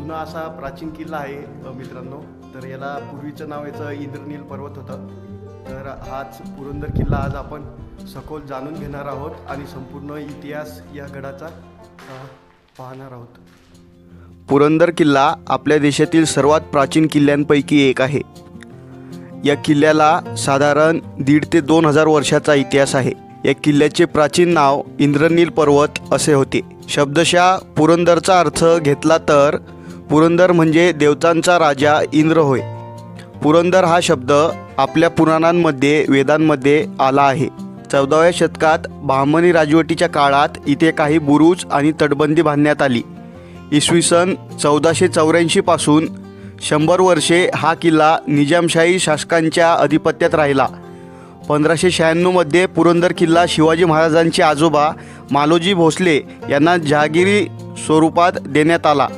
जुना असा प्राचीन किल्ला आहे मित्रांनो. तर याला पूर्वीचं नाव याचं इंद्रनील पर्वत होतं. तर हाच पुरंदर किल्ला आज आपण सखोल जाणून घेणार आहोत आणि संपूर्ण इतिहास या गडाचा पाहणार आहोत. पुरंदर किल्ला आपल्या देशातील सर्वात प्राचीन किल्ल्यांपैकी एक आहे. या किल्ल्याला साधारण 1,500 ते 2,000 वर्षाचा इतिहास आहे. या किल्ल्याचे प्राचीन नाव इंद्रनील पर्वत असे होते. शब्दशः पुरंदरचा अर्थ घेतला तर पुरंदर म्हणजे देवतांचा राजा इंद्र होय. पुरंदर हा शब्द आपल्या पुराणांमध्ये वेदांमध्ये आला आहे. 14व्या शतकात बहामनी राजवटीच्या काळात इथे काही बुरुज आणि तटबंदी बांधण्यात आली. इसवी सन 1484 पासून 100 वर्षे हा किल्ला निजामशाही शासकांच्या अधिपत्यात राहिला. 1596 मध्ये पुरंदर किल्ला शिवाजी महाराजांचे आजोबा मालोजी भोसले यांना जहागिरी स्वरूपात देण्यात आला.